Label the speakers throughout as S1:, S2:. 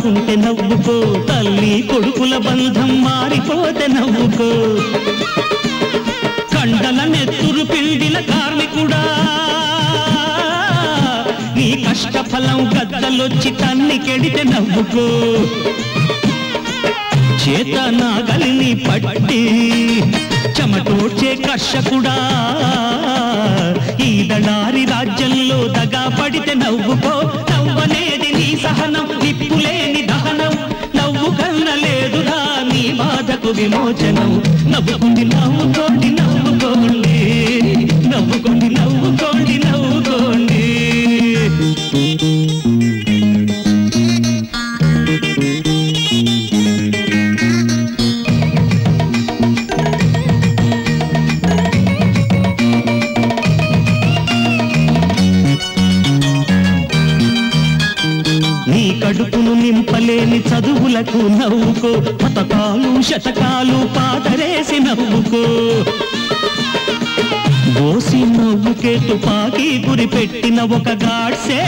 S1: బాగుంటే నవ్వుకో, తల్లి కొడుకుల బంధం మారిపోతే నవ్వుకో. కండల నెత్తురు పిండిన కార్మికుడా, నీ కష్టఫలం గద్దలొచ్చి తన్ని కెడితే నవ్వుకో. చేత నాగలిని పట్టి చెమటోడ్చే కర్షకుడా, ఈ దళారి రాజ్యంలో దగా పడితే నవ్వుకో. నవ్వనేది నీ సహనం, నిప్పులేని దహనం, నవ్వు కన్నలేదురా నీ బాధకు విమోచనం. నవ్వుకుంది నవ్వుకోండి నవ్వుకోండి, నవ్వుకోండి నవ్వుకోండి నవ్వుకోండి. నీ కడుపును నింపలేని చదువులకు నవ్వుకో, పతకాలు శతకాలు పాతరేసి నవ్వుకో. దోసి నవ్వుకే తుపాకీ గురి పెట్టిన ఒక గాడ్సే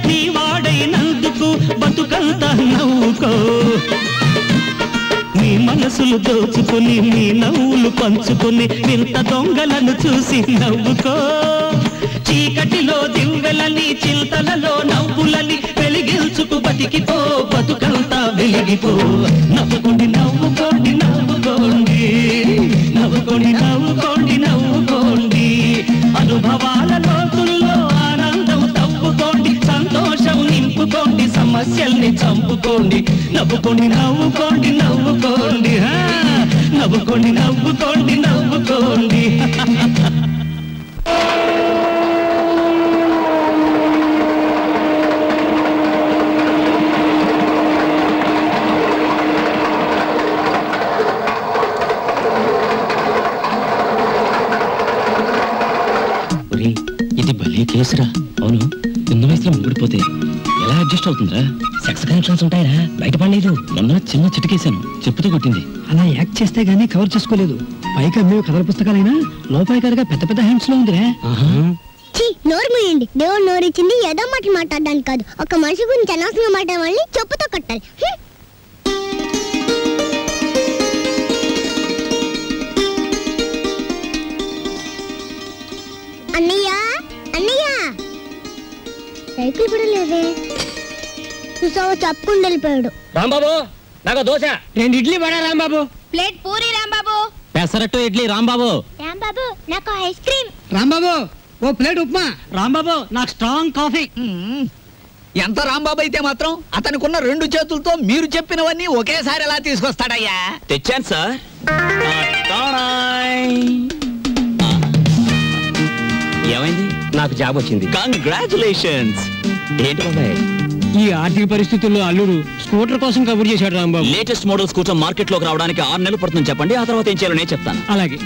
S1: నీ వాడైనందుకు బతుకంతా నవ్వుకో. నీ మనసులు దోచుకుని నీ నవ్వులు పంచుకుని వింత దొంగలను చూసి నవ్వుకో. చీకటిలో దివ్వెలని చింతలలో నవ్వులని వెలిగించుకు బతికిపో, బతుకంతా వెలిగిపో. నవ్వుకోండి నవ్వుకోండి నవ్వుకోండి, నవ్వుకోండి నవ్వుకోండి నవ్వుకోండి. అనుభవాల లోతుల్లో ఆనందం తవ్వుకోండి, సంతోషం నింపుకోండి, సమస్యల్ని చంపుకోండి. నవ్వుకోండి నవ్వుకోండి నవ్వుకోండి, నవ్వుకోండి నవ్వుకోండి నవ్వుకోండి.
S2: ఇది భలే కేసురా. అవును, చిన్న వయసులో ముడిపోతే ఎలా అడ్జస్ట్ అవుతుందిరా? సెక్స్ కనెక్షన్స్ ఉంటాయరా, బయటపడలేదు. మొన్న చిన్న చిటికేశాను, చెప్పుతో కొట్టింది.
S3: అలా యాక్ట్ చేస్తే గానీ కవర్ చేసుకోలేదు. పైగా మేము కథల పుస్తకాలైనా లోపాయికారిగా పెద్ద పెద్ద హ్యాండ్స్ లో ఉందిరా.
S4: నోరు మూయండి. దేవుడు నోరిచ్చింది ఏదో మాట మాట్లాడడానికి కాదు, ఒక మనిషి గురించి అనవసరంగా మాట్లాడే చెప్పుతో కట్టాలి. అన్నయ్య అన్నయ్య, సైకిల్ కూడా లేదే. చూసావా, చెప్పుకుండా వెళ్ళిపోయాడు.
S2: రాంబాబు, నాకు దోశ.
S3: 2 ఇడ్లీ పడా రాంబాబు.
S4: ప్లేట్ పూరి రాంబాబు.
S2: పెసరట్టు ఇడ్లీ రాంబాబు.
S4: రాంబాబు, నాకు ఐస్ క్రీమ్.
S3: రాంబాబు, ఓ ప్లేట్ ఉప్మా.
S1: రాంబాబు, నాకు స్ట్రాంగ్ కాఫీ.
S5: ఎంత రాంబాబు అయితే మాత్రం అతనికున్న 2 చేతులతో మీరు చెప్పినవన్నీ ఒకేసారి ఎలా తీసుకొస్తాడయ్యా?
S2: తెచ్చాను సార్. ఏమైంది? నాకు జాబ్ వచ్చింది. కంగ్రాచులేషన్స్. ఏంటి బాబాయ్,
S3: ఈ ఆర్థిక పరిస్థితుల్లో అల్లుడు స్కూటర్ కోసం కబుర్ చేశాడు Rambabu.
S2: Latest model scooter market లోకి రావడానికి 6 నెలలు పడుతుంది చెప్పండి, ఆ తర్వాత ఏం చేయాలో నేను చెప్తాను.
S3: అలాగే.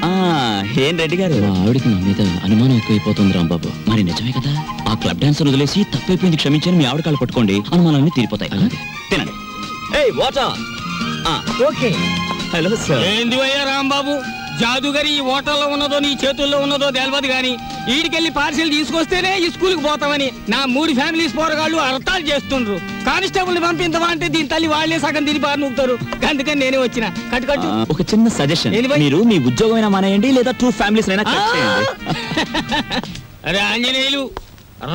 S2: ఏం రెడ్డి గారు, మా ఆవిడికి నా మీద అనుమానం ఎక్కువైపోతుంది రాంబాబు. మరి నిజమే కదా, ఆ క్లబ్ డాన్సర్ వదిలేసి తప్పైపోయింది క్షమించని మీ ఆవిడ కాళ్ళు పట్టుకోండి, అనుమానాన్ని తీరిపోతాయి. అలాగే తినండి. ఏయ్ వాటర్.
S3: ఓకే.
S2: Hello sir.
S6: ఏంది అయ్యా రాంబాబు, జాదుగరి ఈ హోటల్లో ఉన్నదో నీ చేతుల్లో ఉన్నదో తెలియదు గాని ఈడికెళ్ళి పార్సిల్ తీసుకొస్తేనే ఈ స్కూల్కి పోతామని నా 3 ఫ్యామిలీస్ పోరగాళ్ళు అర్థాలు చేస్తుండ్రు. కానిస్టేబుల్ పంపించవా అంటే దీని తల్లి వాళ్లే సగం తిరిగి బారి నూపుతారు. అందుకని నేనే వచ్చిన. కట్టు.
S2: ఒక చిన్న సజెషన్, మీరు మీ ఉద్యోగమైనా మానేయండి, లేదా 2 ఫ్యామిలీస్ అయినా కట్ చేయండి.
S6: అరే ఆంజనేయులు,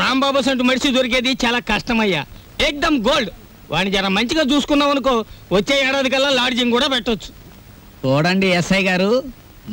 S6: రాంబాబు సంటూ మనిషి దొరికేది చాలా కష్టమయ్యా. ఏకదమ్ గోల్డ్. వాడిని జర మంచిగా చూసుకున్నాం అనుకో, వచ్చే ఏడాది కల్లా లాడ్జింగ్ కూడా పెట్టొచ్చు.
S5: చూడండి ఎస్ఐ గారు,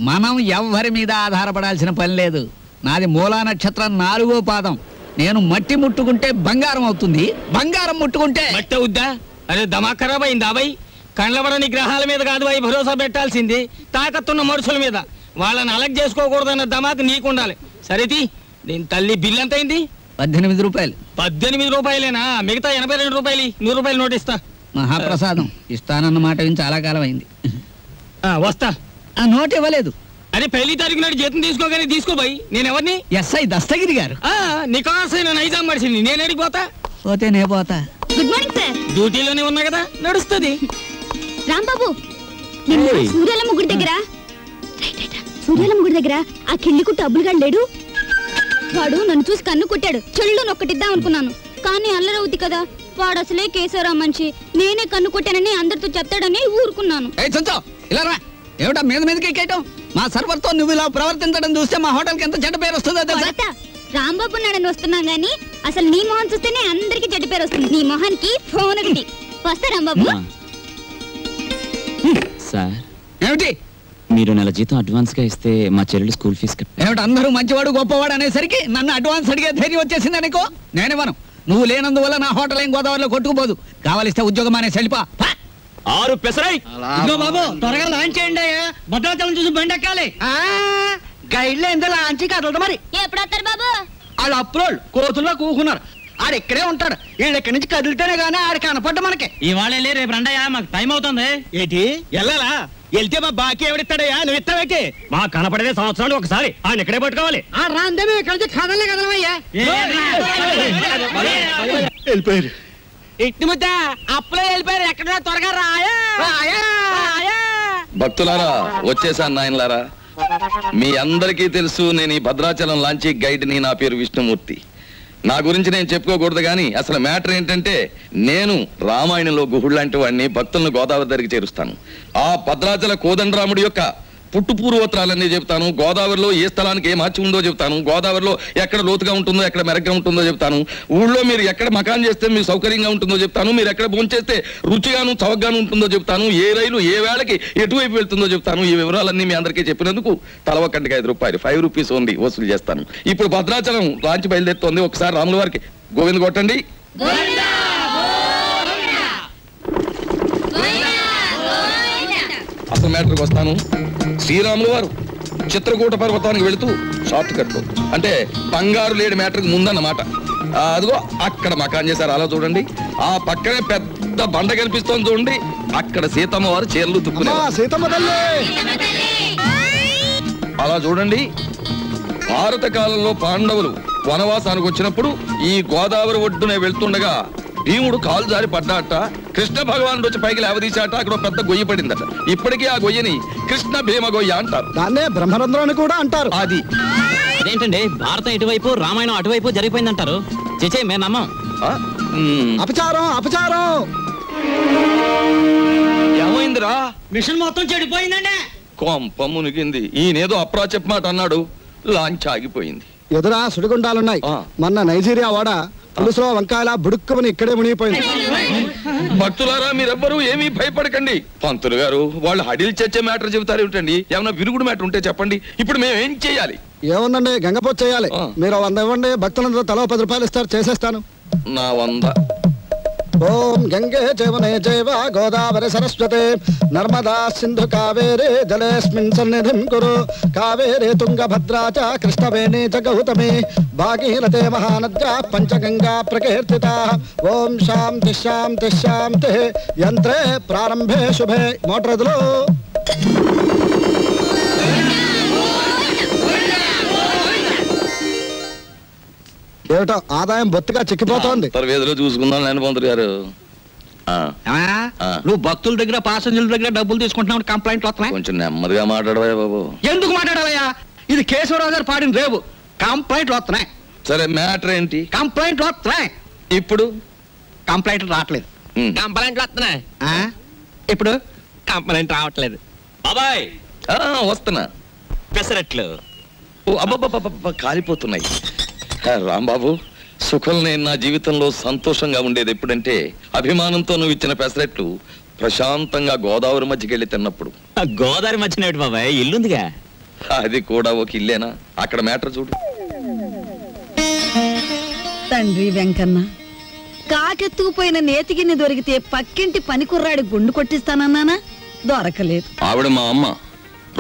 S5: మనం ఎవ్వరి మీద ఆధారపడాల్సిన పని లేదు. నాది మూలా నక్షత్రం 4వ పాదం. నేను మట్టి ముట్టుకుంటే బంగారం అవుతుంది, బంగారం ముట్టుకుంటే
S6: మట్టి అవుద్దా? అరే దమా ఖరాబ్ అయింది అబ్బాయి. కండ్లబడని గ్రహాల మీద కాదు అవి భరోసా పెట్టాల్సింది, తాకత్తున్న మనుషుల మీద. వాళ్ళని అలగ్ చేసుకోకూడదన్న దమాకు నీకుండాలి. సరేది, దీని తల్లి బిల్ ఎంత అయింది?
S5: 18 రూపాయలు.
S6: 18 రూపాయలేనా? మిగతా 82 రూపాయలు. 100 రూపాయలు నోటిస్తా.
S5: మహాప్రసాదం ఇస్తానన్న మాట విని చాలా కాలం అయింది.
S6: వస్తా.
S5: ఆ నోట్ ఇవ్వలేదు.
S6: అరే పెళ్లి తారీఖు నాడు జీతం తీసుకోగానే తీసుకోబోయి. నేను ఎవరిని?
S5: ఎస్ఐ దస్తగిరి గారు.
S6: నికాసైన నైజాం మనిషిని. నేను ఎడిపోతా?
S5: పోతే నే పోతా.
S4: Good morning sir.
S6: డ్యూటీలోనే ఉన్నా కదా, నడుస్తుంది.
S4: రాంబాబు, సూర్యాలమ్మ గుడి దగ్గర ఆ కిళ్ళి కుట్టు అబ్బులుగా లేడు. వాడు నన్ను చూసి కన్ను కొట్టాడు. చెళ్ళు నొక్కటిద్దాం అనుకున్నాను, కానీ అల్లరవుద్ది కదా,
S7: వాడు అసలే కేశవరావు మనిషి, నేనే కన్ను కొట్టానని అందరితో చెప్తాడని ఊరుకున్నాను.
S5: ఇలా రా. ఏమిటా మీద మీదకి ఎక్కేయటం? మా సర్వర్తో నువ్వు ఇలా ప్రవర్తించడం చూస్తే మా హోటల్కి ఎంత చెడ్డ పేరు వస్తుందో తెలుసా?
S7: రాంబాబు నాడని వస్తున్నాం గానీ అసలు నీ మొహం చూస్తేనే అందరికి చెడ్డ పేరు వస్తుంది. నీ మొహానికి ఫోన్ ఒకటి. వస్తా రాంబాబు.
S2: సార్
S5: ఏమిటి?
S2: మీరు నెల జీతం అడ్వాన్స్ గా ఇస్తే మా చెల్లెలు స్కూల్ ఫీజు
S5: ఏమిటి అందరూ మంచివాడు గొప్పవాడు అనేసరికి నన్ను అడ్వాన్స్ అడిగే ధైర్యం వచ్చేసింది అనుకో. నేనేమను, నువ్వు లేనందువల్ల నా హోటల్ ఏం గోదావరిలో కొట్టుకుపోదు. కావాలిస్తే ఉద్యోగం అనే సెలిపా
S2: 6 పెసరై.
S3: ఇదిగో బాబు, త్వరగా లాంచ్ చేయండి. భద్రాచలం చూసి బండి ఎక్కాలి.
S6: గైడ్లో ఎంత లాంచి కదలదు మరి.
S7: ఎప్పుడు వస్తారు బాబు?
S6: వాళ్ళు అప్రోళ్ళు కోతుల్లో కూకున్నారు. ఆడు ఇక్కడే ఉంటాడు. వీళ్ళు ఇక్కడి నుంచి కదిలితేనే గానీ ఆడు కనపడ్డ మనకి.
S3: ఇవాళ వెళ్ళి రేపు రండయ్యా, మాకు టైం అవుతుంది.
S6: ఏంటి వెళ్ళాలా? వెళ్తే మా బాకీ ఎవడిస్తాడయ్యా? నువ్వు ఇస్తావేకి?
S3: మా కనపడేదే సంవత్సరాలు ఒకసారి, ఆయన ఇక్కడే పట్టుకోవాలి.
S6: రాందే మేము ఇక్కడ నుంచి కదలే కదలమయ్యా. వెళ్ళిపోయారు. ఇట్టి ముద్ద అప్పులో వెళ్ళిపోయారు. ఎక్కడ త్వరగా రాయా.
S8: భక్తులారా, వచ్చేసాను నాయనలారా. మీ అందరికీ తెలుసు నేను ఈ భద్రాచలం లాంచి గైడ్ని. నా పేరు విష్ణుమూర్తి. నా గురించి నేను చెప్పుకోకూడదు కానీ అసలు మ్యాటర్ ఏంటంటే, నేను రామాయణంలో గుహుడు లాంటి వాడిని. భక్తులను గోదావరి దగ్గరికి చేరుస్తాను. ఆ భద్రాచల కోదండరాముడి యొక్క పుట్టు పూర్వోత్తరాలన్నీ చెప్తాను. గోదావరిలో ఏ స్థలానికి ఏ మార్చి ఉందో చెప్తాను. గోదావరిలో ఎక్కడ లోతుగా ఉంటుందో, ఎక్కడ మెరగ్గా ఉంటుందో చెప్తాను. ఊళ్ళో మీరు ఎక్కడ మకాన్ చేస్తే మీకు సౌకర్యంగా ఉంటుందో చెప్తాను. మీరు ఎక్కడ భోంచేస్తే రుచిగాను చవకగాను ఉంటుందో చెప్తాను. ఏ రైలు ఏ వేళకి ఎటువైపు వెళ్తుందో చెప్తాను. ఈ వివరాలన్నీ మీ అందరికీ చెప్పినందుకు తల ఒక్కటికి 5 రూపాయలు, 5 రూపీస్ ఓన్లీ వసూలు చేస్తాను. ఇప్పుడు భద్రాచలం లాంచి బయలుదేరుతోంది. ఒకసారి రాముల వారికి గోవింద కొట్టండి. అసలు మ్యాటర్కి వస్తాను. శ్రీరాములు వారు చిత్రకూట పర్వతానికి వెళుతూ షార్ట్ కట్ లో, అంటే బంగారు లేడి మ్యాటర్కి ముందన్నమాట. అదిగో అక్కడ మకాన్ చేశారు. అలా చూడండి. ఆ పక్కనే పెద్ద బండ కనిపిస్తోంది చూడండి. అక్కడ సీతమ్మ వారు చీరలు తుక్కునేవారు. అలా చూడండి. భారత కాలంలో పాండవులు వనవాసానికి వచ్చినప్పుడు ఈ గోదావరి ఒడ్డునే వెళ్తుండగా భీముడు కాలు జారి పడ్డాట. కృష్ణ భగవానుడు వచ్చి పైకి లేవదీశాట. అక్కడ పెద్ద గొయ్యి పడిందట. ఇప్పటికీ ఆ గొయ్యని కృష్ణ భీమ గొయ్య అంటారు.
S6: దాన్నే బ్రహ్మరంధ్రం అని కూడా అంటారు.
S8: అది
S2: అదేంటండి, భారతం ఇటువైపు రామాయణం అటువైపు జరిగిపోయిందంటారు. చేచే మేము నమ్మం.
S6: అపచారం అపచారం.
S8: ఏమైందిరా?
S3: మిషన్ మొత్తం చెడిపోయిందండి.
S8: కొంప మునిగింది. ఈయనేదో అప్రా చెప్పమాట అన్నాడు. లాంచ్ ఆగిపోయింది.
S6: ఎదురా సుడిగుండాలున్నాయి. మొన్న నైజీరియా వాడ పులుసులో వంకాయల బుడుక్కుమని ఇక్కడే మునిగిపోయింది.
S8: భక్తులారా, మీరెవ్వరూ ఏమీ భయపడకండి. పంతులు గారు వాళ్ళు హడిల్ చచ్చే మ్యాటర్ చెబుతారు ఏమిటండి? ఏమన్నా విరుగుడు మ్యాటర్ ఉంటే చెప్పండి. ఇప్పుడు మేము ఏం చేయాలి?
S6: ఏముందండి, గంగపోతు చేయాలి. మీరు 100 ఇవ్వండి. భక్తులందరూ తలో 10 రూపాయలు ఇస్తారు, చేసేస్తాను.
S8: నా 100.
S6: ఓం గంగే చైవనే చైవ గోదావరి సరస్వతే నర్మదా సింధు కావేరే జలేస్మిన్ సన్నిధిం కురు కావేరే తుంగభద్రా చ కృష్ణవేణి చ గౌతమి భాగీరథే మహానద్యా పంచగంగా ప్రకీర్తితా. ఓం శాంతి శాంతి శాంతి. యంత్రే ప్రారంభే శుభే. మోటరదులు ఏమిటో ఆదాయం బొత్తిగా చిక్కిపోతోంది.
S8: వేదిలో చూసుకుందాం లేని పంతులు గారు.
S5: నువ్వు భక్తుల దగ్గర పాసెంజర్ల దగ్గర డబ్బులు తీసుకుంటున్నావు, కంప్లైంట్లు వస్తున్నాయి.
S8: కొంచెం నెమ్మదిగా మాట్లాడవా బాబు.
S5: ఎందుకు మాట్లాడాలయ్యా? ఇది కేశవరావు గారు పాడిన రేవు. కంప్లైంట్లు వస్తున్నాయి.
S8: సరే మ్యాటర్ ఏంటి?
S5: కంప్లైంట్లు వస్తున్నాయి.
S8: ఇప్పుడు
S5: కంప్లైంట్లు రావట్లేదు.
S6: కంప్లైంట్లు వస్తున్నాయి.
S5: ఇప్పుడు
S6: కంప్లైంట్ రావట్లేదు.
S2: బాబాయ్
S8: వస్తున్నా.
S2: పెసరట్లు.
S8: ఓ అబ్బబ్బబ్బ కాలిపోతున్నాయి. రాంబాబు, సుఖం నేను నా జీవితంలో సంతోషంగా ఉండేది ఎప్పుడంటే అభిమానంతో నువ్వు ఇచ్చిన పెసరెట్లు ప్రశాంతంగా గోదావరి మధ్యకి వెళ్ళి తిన్నప్పుడు.
S2: గోదావరి మధ్యన బాబాయ్ ఇల్లుందిగా.
S8: అది కూడా ఒక ఇల్లేనా? అక్కడ మ్యాటర్ చూడు.
S9: తండ్రి వెంకన్న, కాకెత్తుకుపోయిన నేతిగిన్ని దొరికితే పక్కింటి పనికుర్రాడి గుండు కొట్టిస్తానన్నానా? దొరకలేదు.
S8: ఆవిడ మా అమ్మ.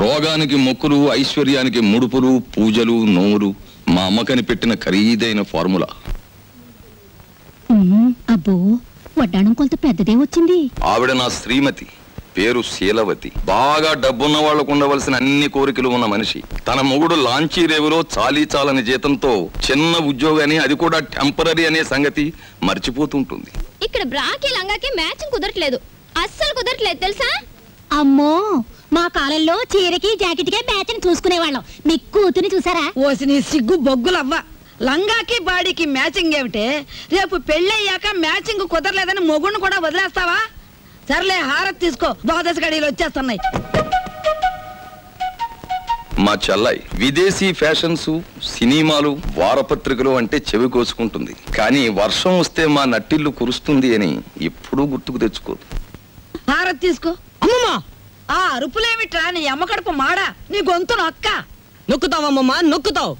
S8: రోగానికి మొక్కులు, ఐశ్వర్యానికి ముడుపులు, పూజలు, నోములు మా అమ్మకని పెట్టిన ఖరీదైన ఫార్ములా.
S7: అబ్బో, వడ్డాణం కొంత పెద్దదే వచ్చింది.
S8: ఆవిడ నా శ్రీమతి. పేరు శీలవతి. బాగా డబ్బున్న వాళ్లకు ఉండవలసిన అన్ని కోరికలు ఉన్న మనిషి. తన మొగుడు లాంచీ రేవులో చాలీ చాలని జీతంతో చిన్న ఉద్యోగాన్ని, అది కూడా టెంపరీ అనే సంగతి మర్చిపోతుంటుంది.
S7: ఇక్కడ బ్రాకి లంగాకి మ్యాచింగ్ కుదరట్లేదు. అస్సలు కుదరట్లేదు తెలుసా?
S4: అమ్మో, మా కాలంలో చీరకి జాకెట్కే మ్యాచ్ని చూసుకునేవాళ్ళం. మీ కూతుని చూసారా?
S9: ఓసి నీ సిగ్గు బొగ్గులవ్వ. లంగాకి బాడీకి మ్యాచింగ్ ఏమిటే? రేపు పెళ్ళయ్యాక మ్యాచింగ్ కుదరలేదని మొగుణ్ణి కూడా వదిలేస్తావా? సర్లే హారతి తీసుకో, ద్వాదశ గడియలు వచ్చేస్తున్నాయి.
S8: మా చెల్లాయి విదేశీ ఫ్యాషన్స్, సినిమాలు, వారపత్రికలు అంటే చెవి కోసుకుంటుంది, కానీ వర్షం వస్తే మా నట్టిల్లు కురుస్తుంది అని ఎప్పుడూ గుర్తుకు తెచ్చుకోదు.
S9: హారతి తీసుకో.
S6: అమ్మమ్మా,
S9: ఆ అరుపులేమిట్రా? నీ అమ్మ కడుపు మాడా, నీ గొంతు నొక్క.
S6: నొక్కుతావమ్మమ్మా, నొక్కుతావు.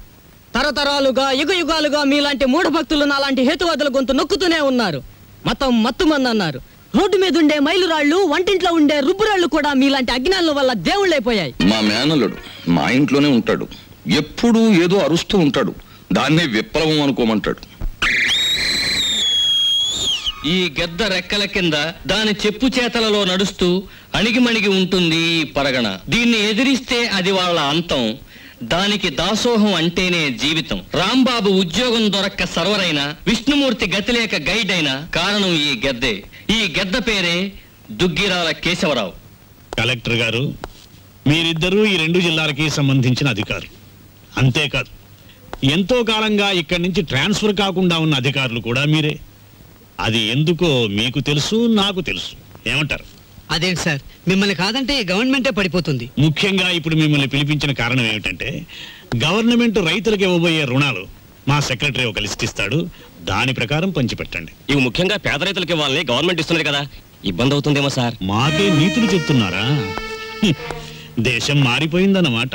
S6: తరతరాలుగా యుగాలుగా మీలాంటి మూఢ భక్తులు నాలాంటి హేతువాదుల గొంతు నొక్కుతూనే ఉన్నారు. మతం మత్తుమంది అన్నారు. రోడ్డు మీద ఉండే మైలురాళ్లు, వంటింట్లో ఉండే రుబ్బురాళ్లు కూడా మీలాంటి అజ్ఞానుల వల్ల దేవుళ్ళైపోయాయి.
S8: మా మేనల్లుడు మా ఇంట్లోనే ఉంటాడు, ఎప్పుడూ ఏదో అరుస్తూ ఉంటాడు, దాన్నే విప్లవం అనుకోమంటాడు.
S10: ఈ గద్ద రెక్కల కింద దాని చెప్పు చేతలలో నడుస్తూ అణిగిమణిగి ఉంటుంది ఈ పరగణ. దీన్ని ఎదిరిస్తే అది వాళ్ళ అంతం. దానికి దాసోహం అంటేనే జీవితం. రాంబాబు ఉద్యోగం దొరక్క సర్వరైన, విష్ణుమూర్తి గతిలేక గైడ్ అయిన కారణం ఈ గద్దే. ఈ గద్ద పేరే దుగ్గిరాల కేశవరావు.
S11: కలెక్టర్ గారు, మీరిద్దరూ ఈ 2 జిల్లాలకి సంబంధించిన అధికారులు. అంతేకాదు, ఎంతో కాలంగా ఇక్కడి నుంచి ట్రాన్స్ఫర్ కాకుండా ఉన్న అధికారులు కూడా మీరే. అది ఎందుకో మీకు తెలుసు, నాకు తెలుసు. ఏమంటారు?
S3: అదేంటి సార్, మిమ్మల్ని కాదంటే గవర్నమెంటే పడిపోతుంది.
S11: ముఖ్యంగా ఇప్పుడు మిమ్మల్ని పిలిపించిన కారణం ఏమిటంటే, గవర్నమెంట్ రైతులకు ఇవ్వబోయే రుణాలు మా సెక్రటరీ ఒక లిస్ట్ ఇస్తాడు, దాని ప్రకారం పంచిపెట్టండి.
S2: ఇవి ముఖ్యంగా పేద రైతులకి వాళ్ళని గవర్నమెంట్ ఇస్తున్నది కదా, ఇబ్బంది అవుతుందేమో సార్.
S11: మాకే నీతులు చెప్తున్నారా? దేశం మారిపోయిందన్నమాట.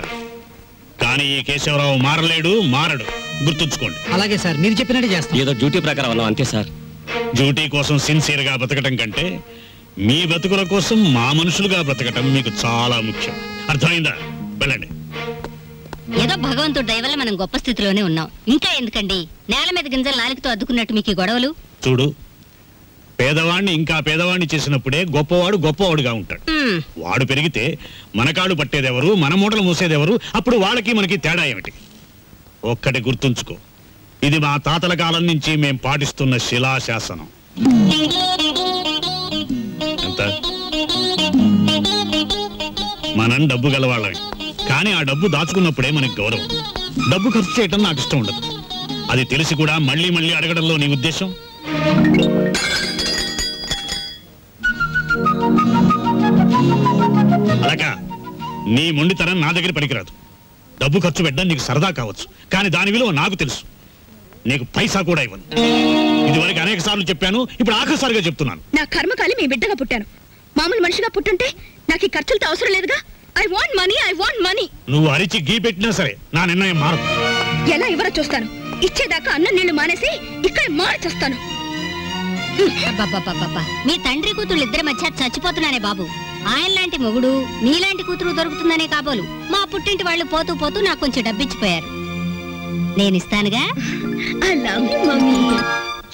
S11: కానీ ఈ కేశవరావు మారలేడు, మారడు, గుర్తుంచుకోండి.
S3: అలాగే సార్, మీరు చెప్పినట్టు చేస్తాం.
S2: ఏదో డ్యూటీ ప్రకారం అన్నాం అంతే సార్.
S11: డ్యూటీ కోసం సిన్సియర్ గా బతకటం కంటే మీ బతుకుల కోసం మా మనుషులుగా బ్రతకటం మీకు చాలా ముఖ్యం. అర్థమైందా? వెళ్ళండి.
S12: ఏదో భగవంతుడు దయ వల్ల మనం గొప్ప స్థితిలోనే ఉన్నాం. ఇంకా ఎందుకండి నేల మీద గింజలు నాలుగుతో అద్దుకున్నట్టు మీకు గొడవలు?
S11: చూడు, పేదవాణ్ణి ఇంకా పేదవాణ్ణి చేసినప్పుడే గొప్పవాడు గొప్పవాడుగా ఉంటాడు. వాడు పెరిగితే మనకాడు పట్టేదెవరు, మన మూటలు మూసేదెవరు? అప్పుడు వాళ్ళకి మనకి తేడా ఏమిటి? ఒక్కటి గుర్తుంచుకో, ఇది మా తాతల కాలం నుంచి మేం పాటిస్తున్న శిలాశాసనం. ఎంత? మనం డబ్బు గలవాళ్ళమే, కానీ ఆ డబ్బు దాచుకున్నప్పుడే మనకి గౌరవం. డబ్బు ఖర్చు చేయటం నాకు ఇష్టం ఉండదు. అది తెలిసి కూడా మళ్ళీ మళ్ళీ అడగడంలో నీ ఉద్దేశం? అలాగా నీ మొండితనం నా దగ్గర పనికిరాదు. డబ్బు ఖర్చు పెట్టడం నీకు సరదా కావచ్చు, కానీ దాని విలువ నాకు తెలుసు. నీకు పైసా కూడా ఇవ్వను. ఇదివరకు అనేక సార్లు చెప్పాను, ఇప్పుడు ఆఖరిసారిగా చెప్తున్నాను.
S13: నా కర్మకాలి మీ బిడ్డగా పుట్టాను. మామూలు మనిషిగా పుట్టుంటే నాకు ఈ ఖర్చులతో అవసరం లేదుగా. I want money.
S11: నువ్వు అరిచి గీ పెట్టినా సరే నా నిర్ణయం మారదు.
S13: ఎలా ఇవ్వరో చూస్తాను. ఇచ్చేదాకా అన్నం నీళ్లు మానేసి ఇక్కడ మార్చేస్తాను.
S12: మీ తండ్రి కూతురు ఇద్దరి మధ్య చచ్చిపోతున్నానే బాబు. ఆయన లాంటి మొగుడు, నీలాంటి కూతురు దొరుకుతుందనే కాబోలు మా పుట్టింటి వాళ్ళు పోతూ పోతూ నాకు కొంచెం డబ్బిచ్చిపోయారు. నేనిస్తానుగా.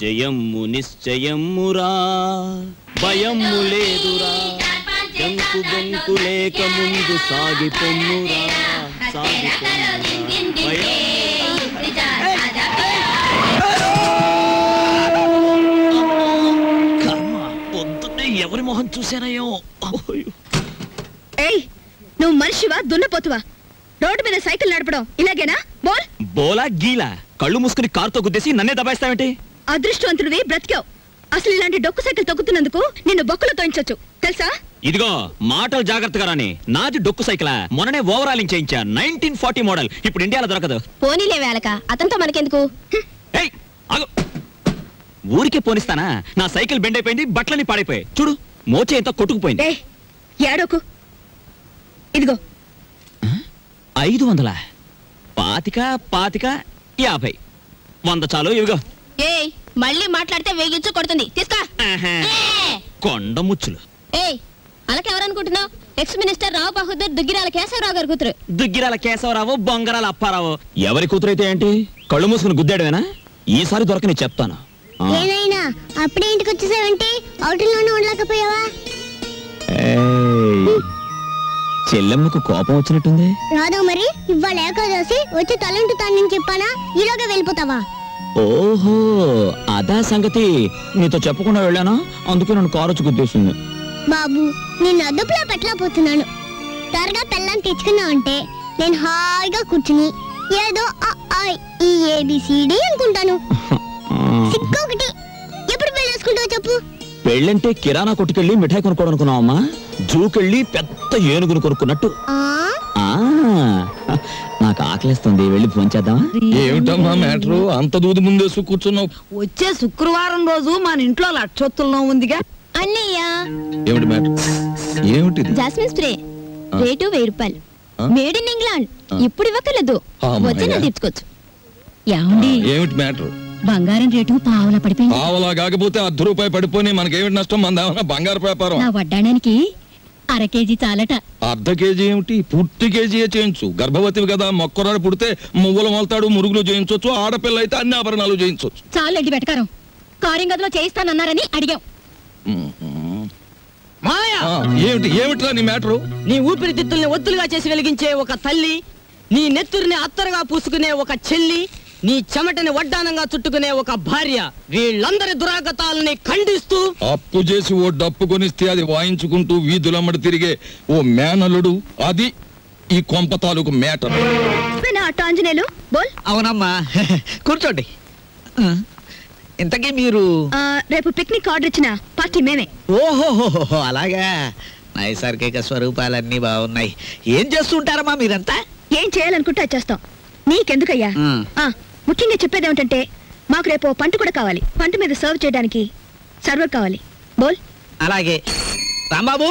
S2: జయమ్ము నిశ్చయమ్మురా, భయమ్ము లేదురా, జంకు బొంకు లేక ముందు సాగిపోమ్మురా, పొద్దున్నే ఎవరి మొహం చూసానయ్యో.
S13: ఏయ్, నువ్వు మనిషివా దున్నపోతువా? రోడ్డు మీద సైకిల్ నడపడం ఇలాగేనా?
S2: బోలా గీలా కళ్ళు మూసుకుని కారుతో గుద్దేసి నన్నే దబాయిస్తావేంటి?
S13: అదృష్టవంతుడివి, బ్రతికావు. అసలు ఇలాంటి డొక్కు సైకిల్ తొక్కుతున్నందుకు నిన్ను బొక్కలు తోయించొచ్చు తెలుసా?
S2: ఇదిగో మాటలు జాగ్రత్తగా రాని. నాది డొక్కు సైకిలా, మొన్ననే ఓవరాలింగ్ చేయించా, 1940 మోడల్. ఇప్పుడు ఇండియాలో దొరకదు.
S12: పోనీలే వేలక, అతనితో మనకెందుకు?
S2: ఊరికే పోనిస్తానా? నా సైకిల్ బెండ్ అయిపోయింది, బట్టలని పాడైపోయాయి. చూడు, మోచే ఎంత కొట్టుకుపోయింది.
S13: ఏడోకు, ఇదిగో
S2: 500, 25, 50, 100 చాలు. ఇవిగో.
S12: ఏయ్, మళ్ళీ మాట్లాడితే వేగించు కొడుతుంది. తీసుకో.
S2: కొండ ముచ్చులు.
S12: ఏయ్, అలాకెవరనుకుంటున్నావు? ఎక్స్ మినిస్టర్ రావు బహదూర్ దుగ్గిరాల కేశవరావు గారి కూతురు.
S2: దుగ్గిరాల కేశవరావు, బొంగరాల అప్పారావు. ఎవరి కూతురైతే ఏంటి? కళ్ళు మూసుకుని గుద్దాడువేనా? ఈసారి దొరకని చెప్తాను.
S4: ఏనైనా అప్పుడే ఇంటికి వచ్చేసావంటే అవుటిలోనే ఉండలేకపోయావా?
S2: చెల్లెమ్మకు కోపం వచ్చినట్టుంది.
S4: రాదు మరి, ఇవాళ ఏకాదశి, వచ్చి తలంటుతానని చెప్పానా? ఈలోగా వెళ్ళిపోతావా?
S2: ఓహో, అదా సంగతి. నీతో చెప్పకుండా వెళ్ళానా, అందుకే నన్ను కారు వచ్చి గుద్దేసింది.
S4: బాబు, నేను అదుపులో పెట్టలేకపోతున్నాను. త్వరగా పెళ్ళాన్ని తెచ్చుకున్నావు అంటే నేను హాయిగా కూర్చుని ఏదో ఈ ఏబిసిడి అనుకుంటాను. సిక్కొకటి ఎప్పుడు పెళ్లి చేసుకుంటావు చెప్పు.
S2: పెళ్ళంటే కిరాణా కొట్టుకెళ్ళి మిఠాయి కొనుక్కోవడం అనుకున్నావమ్మా? జూకెళ్ళి పెద్ద ఏనుగును కొనుక్కున్నట్టు. నాకు ఆకలిస్తుంది, వెళ్ళి ఫోన్ చేద్దామా?
S8: ఏమిటమ్మా మ్యాటరు అంత దూది ముందేసు కూర్చున్నావు?
S9: వచ్చే శుక్రవారం రోజు మన ఇంట్లో లక్షొత్తుల్లో ఉందిగా.
S7: అన్నయ్య
S8: ఏమిటి మ్యాటర్? ఏమిటి?
S7: జాస్మిన్ స్ప్రే రేటు 1000 రూపాయలు. Made in England. ఇప్పుడు ఇవ్వకలేదు, వచ్చి నేను తెచ్చుకోవచ్చు.
S8: ఏమిటి మ్యాటర్?
S7: బంగారం రేటు పావలా పడిపోయింది.
S8: పావలా కాకపోతే ₹10 పడిపోయి మనకేమిటి నష్టం? మన బంగారు వ్యాపారం.
S7: నా వడ్డాడానికి అర కేజీ చాలట.
S8: అర్ధ కేజీ ఏమిటి? పూర్తి కేజీయే చేయించు. గర్భవతివి కదా, మొక్కరాడు పుడితే మువ్వలు మొలతాడు, మురుగులు చేయించవచ్చు. ఆడపిల్ల అయితే అన్ని ఆభరణాలు చేయించవచ్చు.
S7: చాలండి వెటకారం. కారింగ్ గదిలో చేయిస్తానన్నారని అడిగాం.
S8: ఏమిటి ఏమిట్రా నీ మ్యాటరు?
S6: నీ ఊపిరితిత్తుల్ని ఒత్తులుగా చేసి వెలిగించే ఒక తల్లి, నీ నెత్తురిని అత్తరుగా పూసుకునే ఒక చెల్లి, నీ చెమటని వడ్డానంగా చుట్టుకునే ఒక భార్య, వీళ్ళందరి దురాగతాలని ఖండిస్తూ
S8: అప్పు చేసి ఓ డప్పు కొనిస్తే అది వాయించుకుంటూ వీధులమ్మడి తిరిగే ఓ మేనలుడు, అది ఈ కొంప తాలూకు మేటర్.
S5: అవునమ్మా, కూర్చోండి. ఇంతకీ మీరు
S13: రేపు పిక్నిక్ ఆర్డర్ ఇచ్చిన పార్టీ మేమే.
S5: ఓహోహో అలాగా. నైసర్గిక స్వరూపాలన్నీ బాగున్నాయి. ఏం చేస్తుంటారమ్మా మీరంతా?
S13: ఏం చేయాలనుకుంటే అది చేస్తాం. నీకెందుకయ్యా? ముఖ్యంగా చెప్పేది ఏమిటంటే మాకు రేపు పంట కూడా కావాలి. పంట మీద సర్వ్ చేయడానికి సర్వర్ కావాలి. బోల్.
S5: అలాగే రాంబాబు.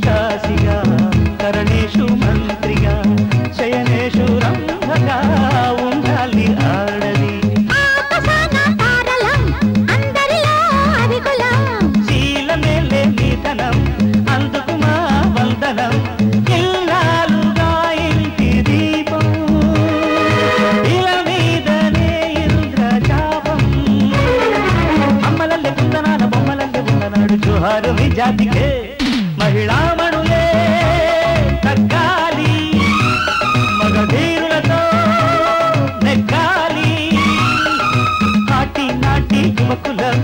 S1: కాశిగా కరణేషు మంత్రిగా శయనేషు రంభగా ఉండాలి ఆడది శీలమేలే నిధనం అందుకు మా వందనం ఇల్లాలుగా ఇంటి దీపం ఇల మీదనే ఇంద్రజాపం అమ్మలల్లె కుందనాల బొమ్మలల్లె ఉన్ననాడు జోహారు మీ జాతికే మహిళామణులే తగ్గాలి మగధీరులతో నెగ్గాలి నాటి నాటి యువకులం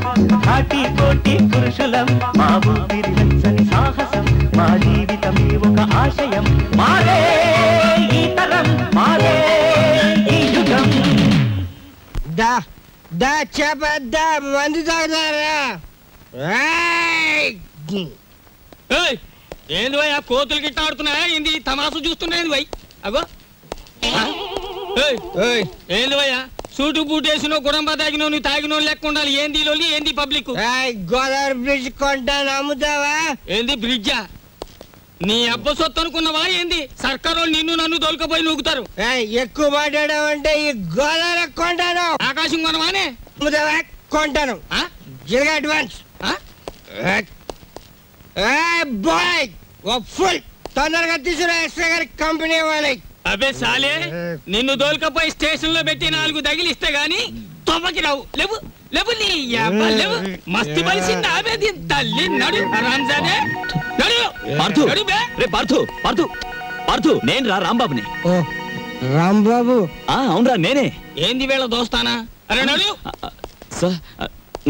S1: నాటి కోటి పురుషులం మా ఊపిరి వెచ్చని సాహసం మా జీవితమే ఒక ఆశయం మాదే ఈ తరం మాదే ఈ యుగం
S14: దా దా చెప్పద్దా మందు తాగుతారా
S6: ఏంది భయ్ ఆ కోతులు గిట్ట ఆడుతున్నాయా ఏంది తమాసు చూస్తున్నాయి భయ్ అగో ఏంది భయ్యా సూటు బూట్ వేసినో గుడంబ తాగినో నువ్వు తాగినో లెక్క ఉండాలి ఏంది లోలి ఏంది పబ్లిక్
S14: గోదావరి బ్రిడ్జ్ కొంటాను అమ్ముతావా
S6: ఏంది బ్రిడ్జా నీ అబ్బ సొత్తు అనుకున్నావా ఏంది సర్కారు నిన్ను నన్ను దొలకపోయి నూగుతారు
S14: ఎక్కువ మాట్లాడావంటే ఈ గోదావరి కొంటాను
S6: ఆకాశం కొనవానే
S14: అమ్ముతావా కొంటాను జిల్గా అడ్వాన్స్ బాయ్ ఫుల్ తొందరగా తీసుకురా ఎక్స్ట్రా గారి కంపెనీ వాళ్ళకి
S6: అబే సాలే నిన్ను దోల్కపోయి స్టేషన్ లో పెట్టి 4 తగిలిస్తే గాని తొమ్మకి రావు లేవు లేవు నీ యబ్బ లేవు మస్తు బలిసింది అబే దీని తల్లి నడు రాంజానే నడు
S2: పార్థు రే పార్థు నేను రా రాంబాబుని
S14: రాంబాబు
S2: అవునరా నేనే
S6: ఏంది వేళ దోస్తానా అరే నడు
S2: సార్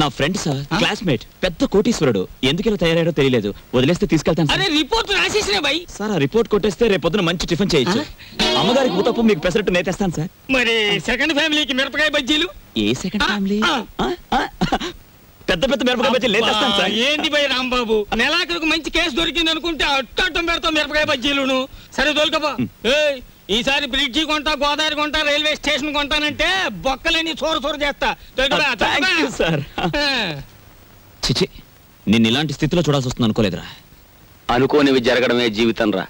S2: నా ఫ్రెండ్ సార్ క్లాస్మేట్ పెద్ద కోటీశ్వరుడు ఎందుకు ఇలా తయారయ్యాడో తెలియలేదు వదిలేస్తే తీసుకెళ్తాను
S6: అరే రిపోర్ట్ రాసేసినా భయ్
S2: సార్ ఆ రిపోర్ట్ కొట్టేస్తే రేపు పొద్దున మంచి టిఫిన్ చేయొచ్చు అమ్మగారికి ఊతప్పు మీకు పెసరట్టు నేతేస్తాను సార్
S6: మరి సెకండ్ ఫ్యామిలీకి మిరపకాయ బజ్జీలు
S2: ఏ సెకండ్ ఫ్యామిలీ పెద్ద పెద్ద మిరపకాయ బజ్జీలు నేతేస్తాను సార్
S6: ఏంది భయ్ రాంబాబు నెలాఖరుకు మంచి కేసు దొరికింది అనుకుంటే అట్టం పెడతాం మిరపకాయ బజ్జీలును సరే దొరకబా ఈసారి బ్రిడ్జి కొంటా గోదావరి కొంటా రైల్వే స్టేషన్ కొంటానంటే బొక్కలని చోరు చేస్తా
S2: సార్ చిచి నిన్ను ఇలాంటి స్థితిలో చూడాల్సి వస్తుంది అనుకోలేదురా
S15: అనుకోనివి జరగడమే జీవితం రా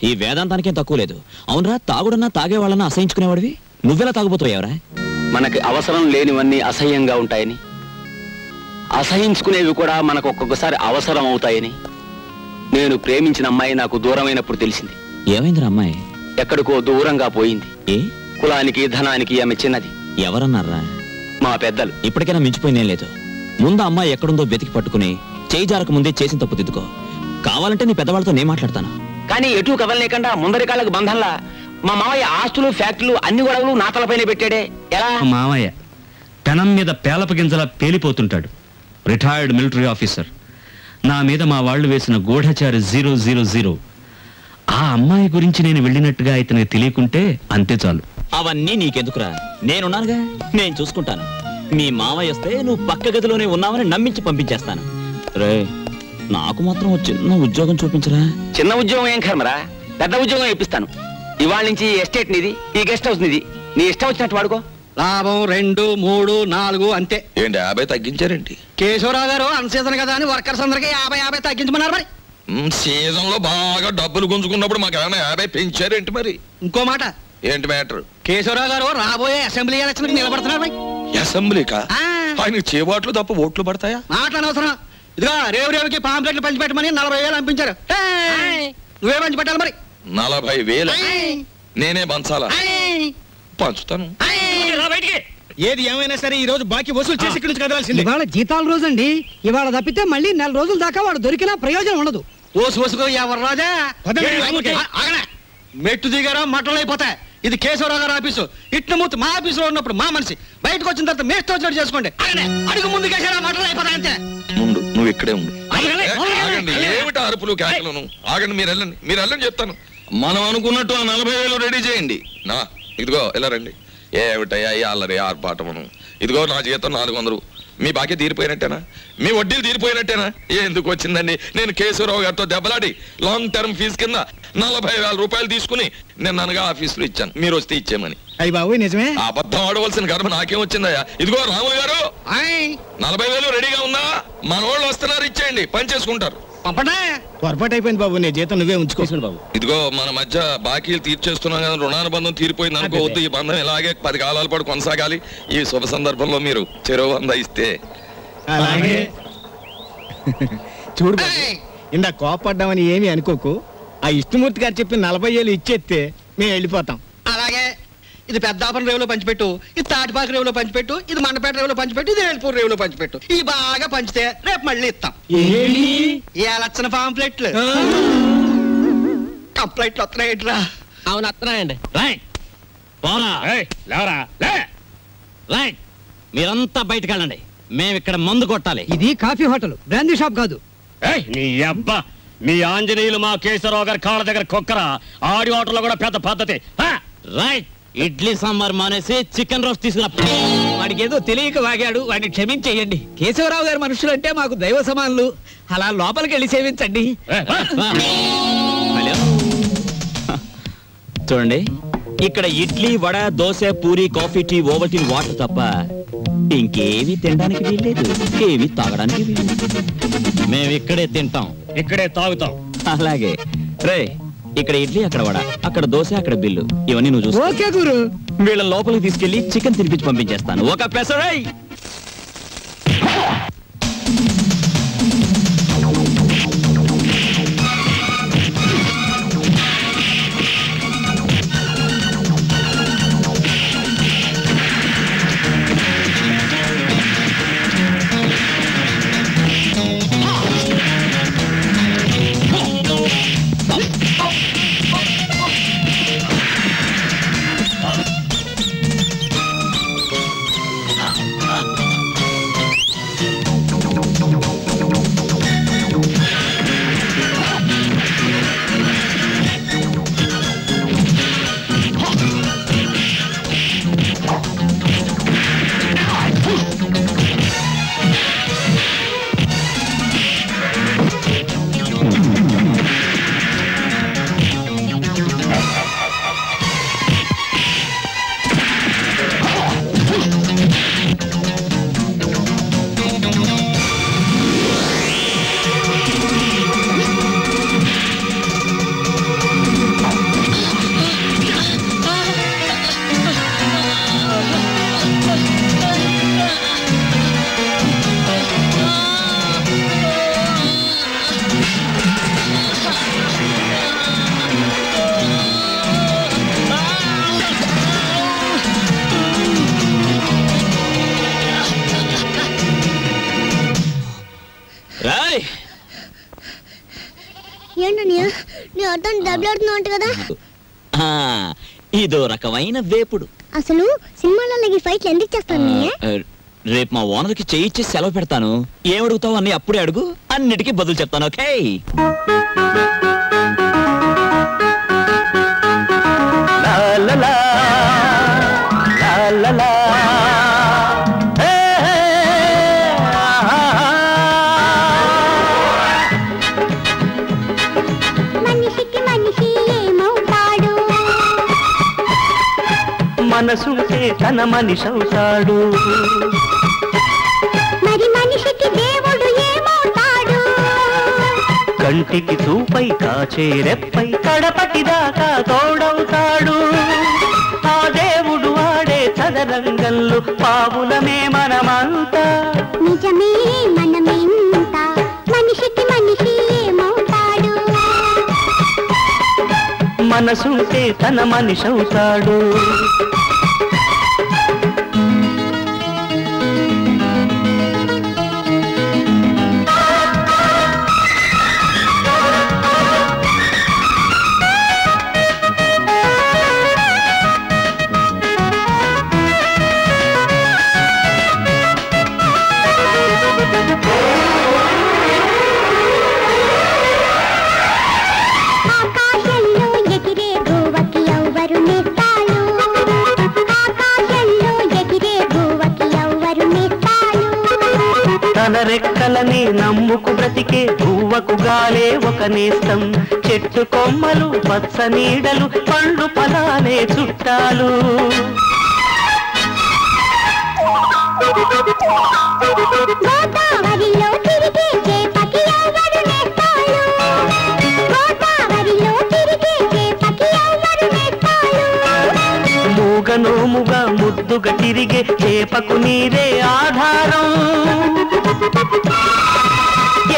S2: ఈ వేదాంతానికేం తక్కువ లేదు అవునరా తాగుడన్నా తాగేవాళ్ళన్నా అసహించుకునేవాడివి నువ్వెలా తాగుపోతావురా
S15: మనకి అవసరం లేనివన్నీ అసహ్యంగా ఉంటాయని అసహించుకునేవి కూడా మనకు ఒక్కొక్కసారి అవసరం అవుతాయని నేను ప్రేమించిన అమ్మాయి నాకు దూరమైనప్పుడు తెలిసింది
S2: ఏమైందిరా అమ్మాయి
S15: ఎక్కడికో దూరంగా పోయింది కులానికి ధనానికి ఆమె చిన్నది
S2: ఎవరన్నారా
S15: మా పెద్దలు
S2: ఇప్పటికైనా మించిపోయిందేం లేదు ముందు అమ్మాయి ఎక్కడుందో వెతికి పట్టుకుని చేయి జారక ముందే చేసిన తప్పు దిద్దుకో కావాలంటే నీ పెద్దవాళ్ళతో నేను మాట్లాడతాను
S15: కానీ ఎటు కదలలేకుండా ముందరి కాళ్ళకు బంధంలా మా మావయ్య ఆస్తులు ఫ్యాక్టరీలు అన్ని గొడవలు నా తలపైన పెట్టాడే ఎలా
S16: మావయ్య పెనం మీద పేలప గింజలా పేలిపోతుంటాడు రిటైర్డ్ మిలిటరీ ఆఫీసర్ నా మీద మా వాళ్ళు వేసిన గూఢచారి 000 ఆ అమ్మాయి గురించి నేను వెళ్ళినట్టుగా ఇతనికి తెలియకుంటే అంతే చాలు
S2: అవన్నీ నీకెందుకురా నేనున్నానుగా నేను చూసుకుంటాను మీ మావయ్య వస్తే నువ్వు పక్క గదిలోనే ఉన్నావని నమ్మించి పంపించేస్తాను రే నాకు మాత్రం చిన్న ఉద్యోగం చూపించరా
S15: చిన్న ఉద్యోగం ఏం కర్మరా పెద్ద ఉద్యోగం ఇప్పిస్తాను ఇవాళ నుంచి ఎస్టేట్ నిది ఈ గెస్ట్ హౌస్ నిది నీ ఇష్టం వచ్చినట్టు వాడుకో
S17: లాభం 2, 3, 4 అంతే
S8: ఏంటి 50 తగ్గించారేంటి
S17: కేశవరావు గారు అన్సీజన్ కదా అని వర్కర్స్ అందరికి 50 తగ్గించమన్నారు మరి
S8: సీజన్ లో బాగా డబ్బులు గుంజుకున్నప్పుడు మాకు ఏమైనా 50 పెంచారేంటి మరి
S17: ఇంకో మాట
S8: ఏంటి మ్యాటర్
S17: కేశవరావు గారు రాబోయే అసెంబ్లీ ఎలక్షన్ నిలబడుతున్నారు మరి
S8: అసెంబ్లీకా ఆయన చేబాట్లు తప్ప ఓట్లు పడతాయా
S17: మాట్లాడనవసరం ఇదిగో రేవుకి పాంప్లెట్లు పంచిపెట్టమని 40,000 పంపించారు నువ్వే పంచి పెట్టాలి మరి
S8: 40,000 నేనే పంచాలా పంచుతాను
S6: ఏది ఏమైనా సరే ఈ రోజు బాకీ వసూలు చేసి ఇక్కడి నుంచి కదలాల్సింది
S3: ఇవాళ జీతాల రోజు అండి ఇవాళ తప్పితే మళ్ళీ 4 రోజుల దాకా వాడు దొరికినా ప్రయోజనం ఉండదు
S17: ఓసుకో ఎవరు రాజా మెట్టు దిగారా మట్టలు అయిపోతాయి ఇది కేశవరావు గారు ఆఫీసు ఇట్ల మా ఆఫీసులో ఉన్నప్పుడు మా మనిషి బయటకు వచ్చిన తర్వాత మేస్ట్ వచ్చినట్టు చేసుకోండి అడుగు ముందు కేసారా మట్టలు అయిపోతాయి అంతే
S8: ముందు నువ్వు ఇక్కడే ఉండు ఆగండి ఏమిటి అరుపులు కేకలను ఆగండి మీరు వెళ్ళండి చెప్తాను మనం అనుకున్నట్టు ఆ 40,000 రెడీ చేయండి నా ఇదిగో ఇలా రండి ఏమిటయ్యా ఈ అల్లరి ఆర్పాటమును ఇదిగో నా జీతం 400 మీ బాకీ తీరిపోయినట్టేనా మీ వడ్డీలు తీరిపోయినట్టేనా ఎందుకు వచ్చిందండి నేను కేశవరావు గారితో దెబ్బలాడి లాంగ్ టర్మ్ ఫీజు కింద 40,000 రూపాయలు తీసుకుని నేను అనగా ఆఫీసులో ఇచ్చాను మీరు వస్తే ఇచ్చేమని
S3: అయ్యి బాబు నిజమే
S8: అబద్ధం ఆడవలసిన గర్భ నాకేం వచ్చిందయ్యా ఇదిగో రాములు గారు 40,000 రెడీగా ఉందా మన వాళ్ళు వస్తున్నారు ఇచ్చేయండి పని చేసుకుంటారు
S17: పంపడా పొరపాటు అయిపోయింది బాబు, నీ జీతం నువ్వే ఉంచుకోండి బాబు.
S8: ఇదిగో మన మధ్య బాకీలు తీర్చేస్తున్నాం కదా, రుణానుబంధం తీరిపోయింది అనుకోవద్దు. ఈ బంధం ఇలాగే 10 కాలాల పాటు కొనసాగాలి. ఈ శుభ సందర్భంలో మీరు చెరువు 100 ఇస్తే
S6: అలాగే. చూడు బాబు, ఇందా కోపడ్డామని ఏమీ అనుకోకు. ఆ విష్ణుమూర్తి గారు చెప్పి 40 ఏళ్ళు ఇచ్చేస్తే మేము వెళ్ళిపోతాం.
S17: అలాగే. ఇది పెద్దాపురం రేవులో పంచిపెట్టు, ఇది తాటిపాక రేవులో పంచిపెట్టు, ఇది మండపేట రేవులో పంచిపెట్టు, ఇది వేల్పూర్ రేవులో పంచిపెట్టు. ఈ బాగా పంచితే రేపు మళ్ళీ ఇస్తాం. ఈ లక్షణ పాంప్లెట్లు కంప్లైంట్లు వస్తున్నాయిట్రా.
S6: అవును వస్తున్నాయండి.
S2: మీరంతా బయటకు వెళ్ళండి, మేము ఇక్కడ మందు కొట్టాలి.
S3: ఇది కాఫీ హోటల్, బ్రాందీ షాప్ కాదు.
S10: నీ అబ్బా, మీ ఆంజనేయులు మా కేశవరావు గారి కాళ్ళ దగ్గర కొక్కరా. ఆడి హోటల్లో కూడా పెద్ద పద్ధతి.
S2: రైట్, ఇడ్లీ సాంబార్ మానేసి చికెన్ రోస్ట్ తీసుకురా.
S5: వాడికి ఏదో తెలియక వాగాడు, వాడిని క్షమించేయండి. కేశవరావు గారి మనుషులు అంటే మాకు దైవ సమానులు. అలా లోపలికి వెళ్ళి సేవించండి.
S2: చూడండి, ఇక్కడ idli, vada, dosa, puri, coffee, tea, Ovaltine, water తప్ప ఇంకేమీ తినడానికి వీల్లేదు, ఏమీ తాగడానికి వీల్లేదు. మేము ఇక్కడే తింటాం,
S10: ఇక్కడే తాగుతాం.
S2: అలాగే. రే, ఇక్కడ ఇడ్లీ, అక్కడ వడ, అక్కడ దోశ, అక్కడ బిల్లు, ఇవన్నీ నువ్వు చూసుకో.
S3: ఓకే గురు.
S2: వీళ్ళ లోపలికి తీసుకెళ్లి చికెన్ తినిపించి పంపించేస్తాను. ఒక పెసరై. ఇదో రకమైన వేపుడు.
S4: అసలు సినిమాలలో ఫైట్లు ఎందుకు చేస్తాను?
S2: రేపు మా ఓనర్కి చేయించి సెలవు పెడతాను. ఏమడుగుతావు అన్ని అప్పుడే అడుగు, అన్నిటికీ బదులు చెప్తాను. ఓకే?
S18: మనసుంటే తన మనిషవుతాడు,
S4: మరి మనిషికి దేవుడు ఏమవుతాడు?
S18: కంటికి చూపై కాచే రెప్పై కడపటి దాకా తోడవుతాడు. ఆ దేవుడు ఆడే చదరంగంలో పావులమే మనమంతా.
S4: నిజమే మనమెంత, మనిషికి మనిషి ఏమవుతాడు?
S18: మనసుంటే తన మనిషవుతాడు. తన రెక్కలని నమ్ముకు బ్రతికే గువ్వకు గాలే ఒక నేస్తం. చెట్టు కొమ్మలు పచ్చ నీడలు పండు ఫలాలే చుట్టాలు.
S4: గోదావరిలో తిరిగే చేపకి ఎవరు నేస్తాడు?
S18: నోముగా ముద్దుగా తిరిగే చేపకు నీరే ఆధారం.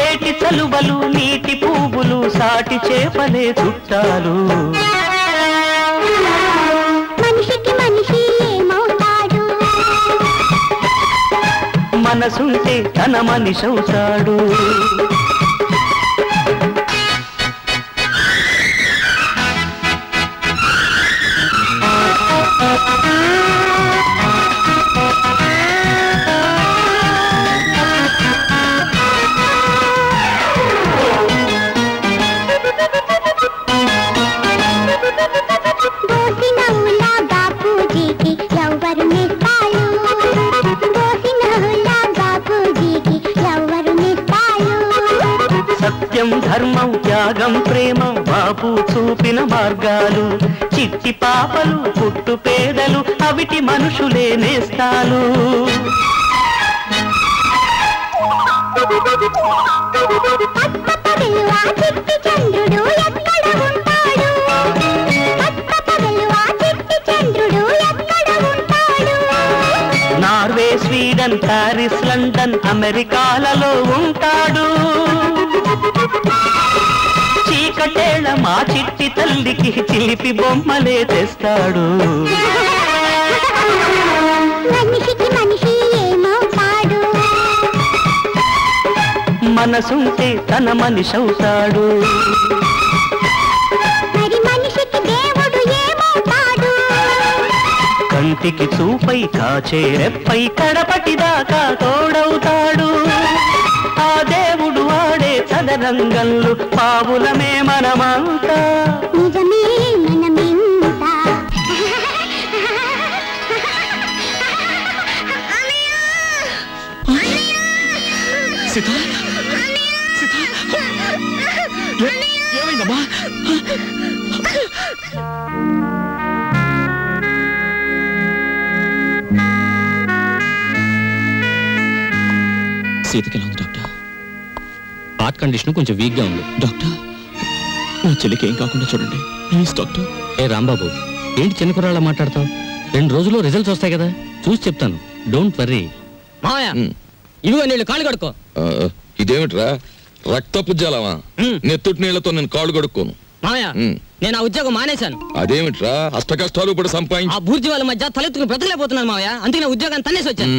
S18: ఏటి చలువలు నీటి పువ్వులు సాటి చేపలే చుట్టాలు.
S4: మనిషికి మనిషి ఏమవుతాడు,
S18: మనసుంటే తన మనిషవుతాడు. సత్యం ధర్మం త్యాగం ప్రేమ బాపు చూపిన మార్గాలు. చిట్టి పాపలు పుట్టు పేదలు అవిటి మనుషులే నేస్తాలు. నార్వే స్వీడన్ ప్యారిస్ లండన్ అమెరికాలలో ఉంటాడు. చీకటేళ మా చిట్టి తల్లికి చిలిపి బొమ్మలే తెస్తాడు.
S4: మనిషికి మనిషి ఏమవుతాడు,
S18: మనసుంటే తన మనిషవుతాడు.
S4: మరి మనిషికి దేవుడు ఏమవుతాడు,
S18: కంటికి చూపై కాచే రెప్పై కడపటిదాకా తోడవుతాడు. ఆ దేవుడు ఆడే చదరంగంలో పావులమే మనమంతా.
S4: నిజమే మనమెంతా.
S2: ఏమైందమ్మా? సీతకి ఎలా ఉంది డాక్టర్?
S10: హార్ట్ కండిషన్ కొంచెం వీక్గా ఉంది.
S2: డాక్టర్, నా చెల్లికి ఏం కాకుండా చూడండి ప్లీజ్ డాక్టర్.
S10: ఏ రాంబాబు, ఏంటి చిన్న కుర్రాళ్ళ మాట్లాడతావు? 2 రోజుల్లో రిజల్ట్స్ వస్తాయి కదా, చూసి చెప్తాను. Don't worry.
S6: మావయ్య ఇదిగో నీళ్ళు కాళ్ళు కడుక్కో.
S8: ఇదేమిట్రా రక్తపు జలమా? నెత్తుటి నీళ్లతో నేను కాళ్ళు కడుక్కోను.
S6: మావయ్య నేను ఆ ఉద్యోగం మానేశాను.
S8: అదేమిట్రా అష్ట కష్టాలు ఇప్పుడు సంపాదించి
S6: ఆ బూర్జీ వాళ్ళ మధ్య తలెత్తుకుని బ్రతకలేకపోతున్నాను మావయ్య. అందుకే నా ఉద్యోగాన్ని తన్నేసి వచ్చాను.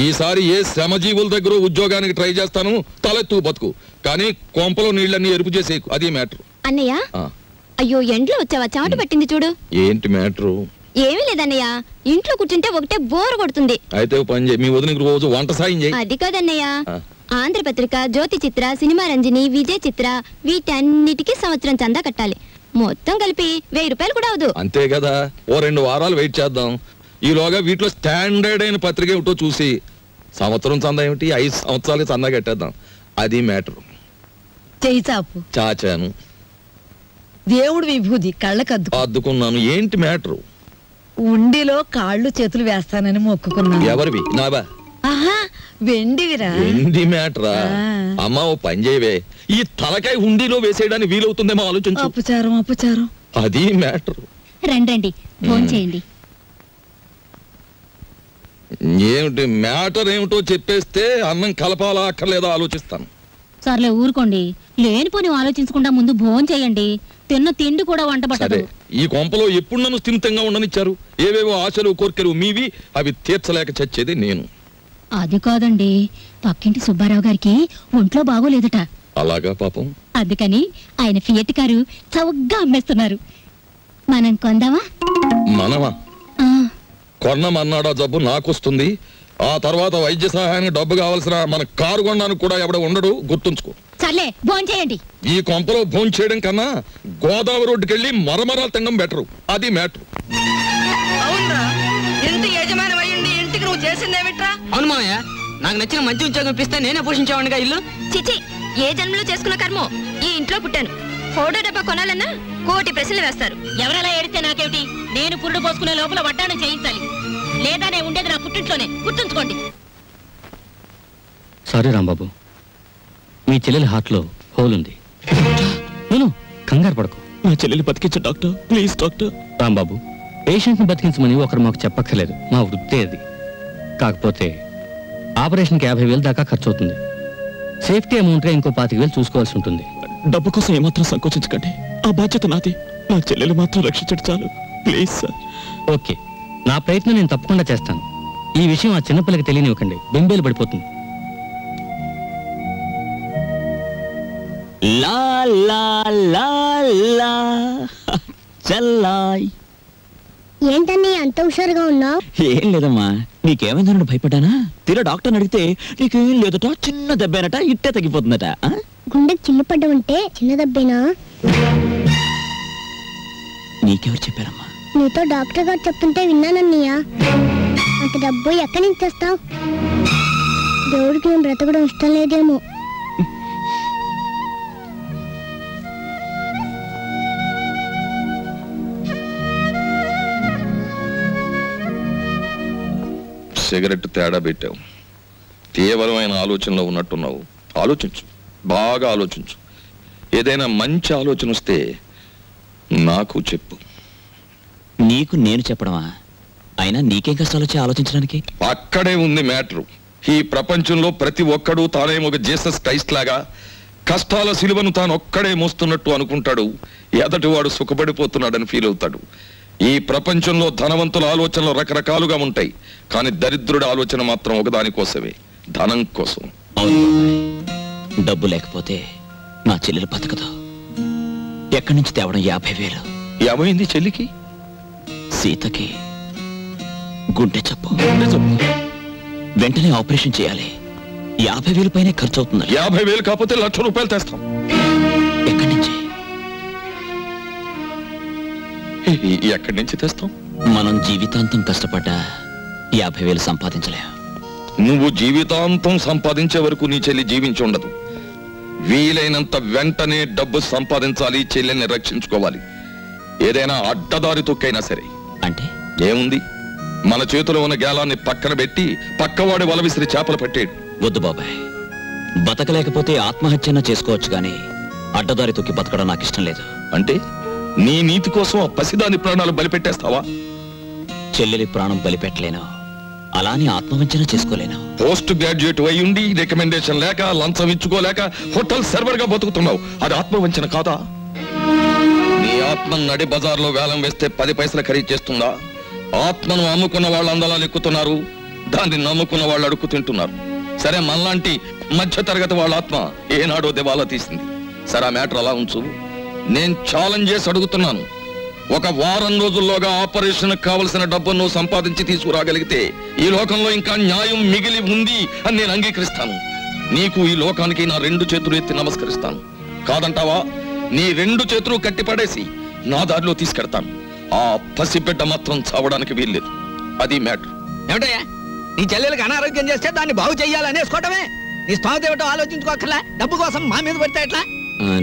S8: ఈసారి ఏ శ్రమజీవుల దగ్గర ఉద్యోగానికి ట్రై చేస్తాను, తలెత్తు బతుకు. కానీ కొంపలో నీళ్ళన్నీ ఎరుపు చేసే అది మ్యాటర్.
S13: అన్నయ్య, అయ్యో ఎండ్లో వచ్చావా? చెమట పట్టింది చూడు.
S8: ఏంటి మ్యాటరు?
S13: ఏమీ లేదన్నయ్య, ఇంట్లో కూర్చుంటే ఒకటే బోర్ కొడుతుంది.
S8: అయితే పని చేయి, మీ వదినకి రోజు వంట సాయం చేయి.
S13: అది కాదన్నయ్య, ఆంధ్రపత్రిక, జ్యోతి చిత్ర, సినిమా రంజని, విజయ్ చిత్ర వీటన్నిటికీ సంవత్సరం చందా కట్టాలి. మొత్తం కలిపి 1000 రూపాయలు కూడా అవదు.
S8: అంతే కదా, ఓ 2 వారాలు వెయిట్ చేద్దాం. ఈలోగా వీటిలో స్టాండర్డ్ అయిన పత్రిక ఏమిటో చూసి సంవత్సరం చందా ఏమిటి 5 సంవత్సరాలకి చందా కట్టేద్దాం. అది మ్యాటర్.
S9: చెయ్యి చాపు.
S8: చాచాను.
S9: దేవుడు విభూది కళ్ళకద్దు
S8: అద్దుకున్నాను. ఏంటి మ్యాటర్?
S9: ఉండిలో కాళ్ళు చేతులు వేస్తానని మొక్కుకున్నాను.
S8: ఎవరివి? నావా?
S9: ఆహా, వెండివిరా.
S8: ఎండి మ్యాటరా? అమ్మా ఓ పని చేయవే, ఈ తలకాయ హుండీలో వేసేయడానికి వీలవుతుందేమో ఆలోచించు.
S9: అపచారం అపచారం.
S8: అది మ్యాటర్.
S12: రండి ఫోన్ చేయండి.
S8: ఏమిటి మ్యాటర్ ఏమిటో చెప్పేస్తే అన్నం కలపాలా అక్కర్లేదా ఆలోచిస్తాను.
S12: సర్లే ఊరుకోండి, లేనిపోని ఆలోచించకుండా ముందు భోజనం చేయండి. తిన్న తిండి కూడా వంట పట్టదు.
S8: ఈ కొంపలో ఎప్పుడు నన్ను స్థిమితంగా ఉండనిచ్చారు? ఏవేవో ఆశలు కోర్కెలు మీవి, అవి తీర్చలేక చచ్చేది నేను.
S12: అది కాదండి, పక్కింటి సుబ్బారావు గారికి ఒంట్లో బాగోలేదట.
S8: అలాగా పాపం.
S12: అందుకని ఆయన ఫియట్ కారు చౌకగా అమ్మేస్తున్నారు. మనం కొందామా?
S8: మనమా? కొన్నమన్నాడా జబ్బు నాకొస్తుంది. ఆ తర్వాత వైద్య సహాయానికి డబ్బు కావాల్సిన మన కారు కొనడానికి కూడా ఎవడ ఉండడు, గుర్తుంచుకో.
S12: సర్లే భోజనం చేయండి.
S8: ఈ కొంపలో భోజనం చేయడం కన్నా గోదావరి రోడ్డుకెళ్ళి మరమరాలు తినడం బెటరు. అది మ్యాటర్.
S9: అవునరా, ఇంటి యజమాని అయ్యండి ఇంటికి నువ్వు చేసిందేమిట్రా?
S6: అవును మావయ్య, నాకు నచ్చిన మంచి ఉద్యోగం ఇప్పిస్తే నేనే పోషించేవాడిగా ఇల్లు.
S13: చిచి, ఏ జన్మలో చేసుకున్న కర్మో ఈ ఇంట్లో పుట్టాను. ఫోటో డబ్బా కొనాలన్నా 1,000 ప్రశ్నలు వేస్తారు.
S12: ఎవరెలా ఏడితే నాకేమిటి? నేను పురుడు పోసుకునే లోపల వడ్డాణం చేయించాలి. లేదా నేను ఉండేది నా పుట్టింట్లోనే, గుర్తుంచుకోండి.
S10: సారీ రాంబాబు, మీ చెల్లెలి హార్ట్లో హోల్ ఉంది. నేను కంగారు పడకు.
S2: నా చెల్లెలు బతికించు డాక్టర్, ప్లీజ్ డాక్టర్.
S10: రాంబాబు, పేషెంట్ని బతికించమని ఒకరు మాకు చెప్పక్కర్లేదు, మా వృత్తే అది. కాకపోతే ఆపరేషన్కి 50,000 దాకా ఖర్చు అవుతుంది. సేఫ్టీ అమౌంట్గా ఇంకో 25,000 చూసుకోవాల్సి ఉంటుంది.
S2: డబ్బు కోసం ఏమాత్రం సంకోచించకండి, ఆ బాధ్యత నాది. నా చెల్లెలు మాత్రం రక్షించడం చాలు, ప్లీజ్ సార్.
S10: ఓకే, నా ప్రయత్నం నేను తప్పకుండా చేస్తాను. ఈ విషయం ఆ చిన్నపిల్లకి తెలియనివ్వకండి, బెంబేలు పడిపోతుంది.
S2: లా లా లా లా చల్లాయ్.
S4: ఏంటని అంత హుషారుగా ఉన్నావు?
S2: ఏం లేదమ్మా, నీకేమైందన్న భయపడ్డానా? తీరా డాక్టర్ని అడిగితే నీకేం లేదట, చిన్న దెబ్బేనట, ఇట్టే తగ్గిపోతుందట.
S4: గుండెకి చిల్లు పడ్డమంటే చిన్న దెబ్బేనా?
S2: నీకెవరు చెప్పారమ్మా?
S4: నీతో డాక్టర్ గారు చెప్తుంటే విన్నానన్నయ్య. అంత డబ్బు ఎక్కడి నుంచి తెస్తావు? దేవుడికి నేను బ్రతకడం ఇష్టం లేదేమో.
S8: సిగరెట్ తేడా పెట్టావు, తీవ్రమైన ఆలోచనలో ఉన్నట్టున్నావు. ఆలోచించు, బాగా ఆలోచించు. ఏదైనా మంచి ఆలోచన వస్తే నాకు చెప్పు.
S2: నీకు నేను చెప్పడమా? అయినా నీకేం కష్టాలు వచ్చి ఆలోచించడానికి?
S8: అక్కడే ఉంది మ్యాటరు. ఈ ప్రపంచంలో ప్రతి ఒక్కడూ తానేమో ఒక జీసస్ క్రైస్ట్ లాగా కష్టాల సిలువను తాను ఒక్కడే మోస్తున్నట్టు అనుకుంటాడు. ఎదటివాడు సుఖపడిపోతున్నాడని ఫీల్ అవుతాడు. ఈ ప్రపంచంలో ధనవంతుల ఆలోచనలు రకరకాలుగా ఉంటాయి, కానీ దరిద్రుడి ఆలోచన మాత్రం ఒకదానికోసమే, ధనం కోసం.
S2: డబ్బు లేకపోతే నా చెల్లెలు బతకదు. ఎక్కడి నుంచి తేవడం? 50,000.
S8: ఏమైంది చెల్లికి?
S2: సీతకి గుండె జబ్బు, వెంటనే ఆపరేషన్ చేయాలి. 50,000 పైనే ఖర్చు అవుతుంది.
S8: 50,000 కాకపోతే ₹1,00,000 తెస్తాం.
S2: ఎక్కడి నుంచి?
S8: ఎక్కడి నుంచి తెస్తాం?
S2: మనం జీవితాంతం కష్టపడ్డా 50,000 సంపాదించలేం.
S8: నువ్వు జీవితాంతం సంపాదించే వరకు నీ చెల్లి జీవించి ఉండదు. వీలైనంత వెంటనే డబ్బు సంపాదించాలి, చెల్లెల్ని రక్షించుకోవాలి. ఏదైనా అడ్డదారి తొక్కైనా సరే.
S2: అంటే
S8: ఏముంది, మన చేతిలో ఉన్న గేలాన్ని పక్కన పెట్టి పక్కవాడి వల విసిరి చేపలు పట్టేడు.
S2: వద్దు బాబాయ్, బతకలేకపోతే ఆత్మహత్యన చేసుకోవచ్చు, కానీ అడ్డదారి తొక్కి బతకడం నాకు ఇష్టం లేదు.
S8: అంటే నీ నీతి కోసం ఆ పసిదాని ప్రాణాలు బలిపెట్టేస్తావా?
S2: చెల్లెలి ప్రాణం బలిపెట్టలేను, అలానే ఆత్మవంచన చేసుకోలేను.
S8: పోస్ట్ గ్రాడ్యుయేట్ అయి ఉండి రికమెండేషన్ లేక, లంచం ఇచ్చుకోలేక హోటల్ సర్వర్ గా బతుకుతున్నావు. అది ఆత్మవంచన కాదా? నీ ఆత్మ నడి బజార్లో వేలం వేస్తే 10 పైసలు ఖరీదు చేస్తుందా? ఆత్మను అమ్ముకున్న వాళ్ళు అందలాలు ఎక్కుతున్నారు, దాన్ని నమ్ముకున్న వాళ్ళు అడుక్కు తింటున్నారు. సరే, మనలాంటి మధ్య తరగతి వాళ్ళ ఆత్మ ఏనాడో దివాలా తీసింది. సరే, ఆ మ్యాటర్ అలా ఉంచు. నేను ఛాలెంజ్ చేసి అడుగుతున్నాను. ఒక వారం రోజుల్లోగా ఆపరేషన్ కావలసిన డబ్బును నువ్వు సంపాదించి తీసుకురాగలిగితే ఈ లోకంలో ఇంకా న్యాయం మిగిలి ఉంది అని నేను అంగీకరిస్తాను. నీకు, ఈ లోకానికి నా 2 చేతులు ఎత్తి నమస్కరిస్తాను. కాదంటావా? నీ 2 చేతులు కట్టిపడేసి నా దారిలో తీసుకెడతాను. ఆ పసిబిడ్డ మాత్రం చావడానికి వీల్లేదు. అది మ్యాటర్.
S5: ఏమిటయ్యా, నీ చెల్లెలకు అనారోగ్యం చేస్తే దాన్ని బాగు చెయ్యాలనేసుకోవటమే. నీ స్థానం ఏమిటో ఆలోచించుకోకర్లా. డబ్బు కోసం మా మీద పడితే ఎట్లా?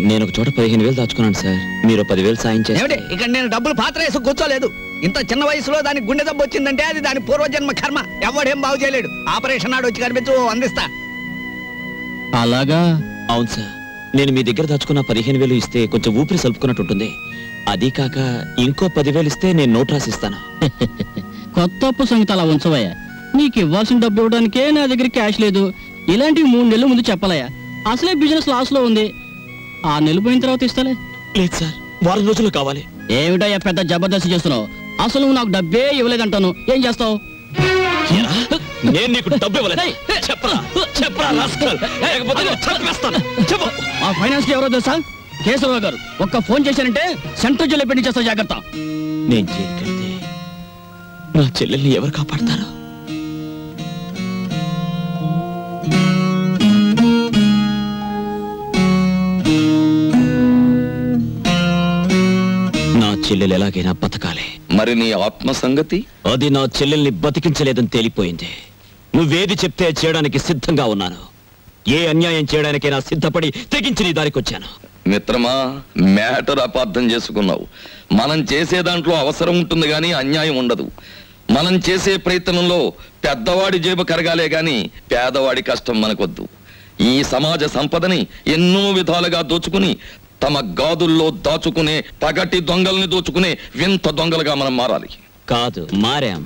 S2: నేను ఒక చోట 15,000 దాచుకున్నాను సార్, మీరు 10,000 సాయం చేయండి.
S5: ఏమిటి, ఇక్కడ నేను డబ్బులు పాత్ర వేసి కూర్చోలేదు. ఇంత చిన్న వయసులో దానికి గుండె జబ్బు వచ్చిందంటే అది దాని పూర్వజన్మ కర్మ. ఎవడేం బాగు చేయలేడు. ఆపరేషన్ నాడు వచ్చి కనిపించు, అందిస్తా.
S2: అలాగా? అవును సార్, నేను మీ దగ్గర దాచుకున్న 15,000 ఇస్తే కొంచెం ఊపిరి సలుపుకున్నట్టు ఉంటుంది. అది కాక ఇంకో 10,000 ఇస్తే నేను నోట్ రాసిస్తాను.
S19: కొత్త అప్పు సంగతి అలా ఉంచవయ్యా. నీకు ఇవ్వాల్సిన డబ్బు ఇవ్వడానికే నా దగ్గర క్యాష్ లేదు. ఇలాంటివి 3 నెలల ముందు చెప్పాలయ్యా. అసలే బిజినెస్ లాస్ లో ఉంది. 6 నెలలు పోయిన తర్వాత ఇస్తాలే.
S2: లేదు సార్, వారం రోజులు కావాలి.
S19: ఏమిటయ్యా పెద్ద జబర్దస్త్ చేస్తున్నావు? అసలు నువ్వు నాకు డబ్బే ఇవ్వలేదంటాను, ఏం చేస్తావు?
S2: నేను నీకు డబ్బు ఇవ్వలేదు. చెప్పరా చెప్పరా రాస్కల్, లేకపోతే నేను చంపేస్తాను. చెప్పు.
S19: మా ఫైనాన్స్ కి ఎవరో తెలుసా? కేశవరావు గారు. ఒక్క ఫోన్ చేశానంటే సెంట్రల్ జైల్లో పెట్టి చేస్తా, జాగ్రత్త.
S2: నేను చేయగలిగితే నా చెల్లెల్ని ఎవరు కాపాడతారు? నా చెల్లెలు ఎలాగైనా బతకాలి.
S8: మరి నీ ఆత్మ సంగతి?
S2: అది నా చెల్లెల్ని బతికించలేదని తేలిపోయింది. నువ్వేది చెప్తే చేయడానికి సిద్ధంగా ఉన్నాను. ఏ అన్యాయం చేయడానికైనా సిద్ధపడి తెగించి నీ దారికొచ్చాను.
S8: మిత్రమా, మ్యాటర్ అపార్థం చేసుకున్నావు. మనం చేసే దాంట్లో అవసరం ఉంటుంది గాని అన్యాయం ఉండదు. మనం చేసే ప్రయత్నంలో పెద్దవాడి జేబు కరగాలే గాని పేదవాడి కష్టం మనకొద్దు. ఈ సమాజ సంపదని ఎన్నో విధాలుగా దోచుకుని తమ గాదుల్లో దాచుకునే పగటి దొంగల్ని దోచుకునే వింత దొంగలుగా మనం మారాలి.
S2: కాదు, మారాం.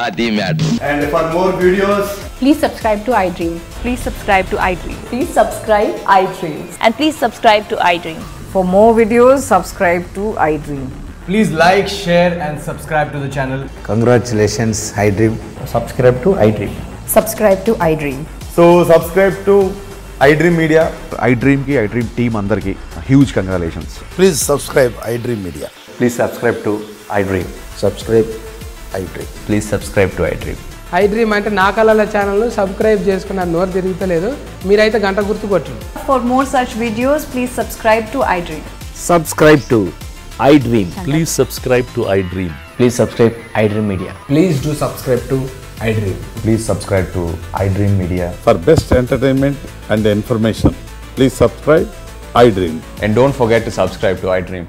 S8: అది matter.
S20: And for more videos,
S21: please subscribe to iDream. Please subscribe to iDream. Please subscribe iDream. And please subscribe to iDream. For more videos, subscribe to iDream.
S20: please like, share and subscribe to the channel.
S22: Congratulations, iDream. Subscribe to iDream.
S21: Subscribe to iDream.
S20: So subscribe to iDream Media.
S23: iDream ki iDream team andarki huge congratulations.
S22: Please subscribe iDream Media.
S23: Please subscribe to iDream.
S22: Subscribe iDream.
S23: Please subscribe to iDream.
S24: iDream అంటే నా కళల channel subscribe చేసుకున్న నోరు తిరుగుతలేదు, మీరైతే గంట గుర్తు కొట్టండి.
S21: For more such videos, please subscribe to iDream.
S22: Subscribe to iDream.
S23: Please subscribe to iDream.
S22: Please subscribe iDream Media.
S20: Please do subscribe to iDream.
S23: Please subscribe to iDream Media. For best entertainment and information, please subscribe iDream.
S22: And don't forget to subscribe to iDream.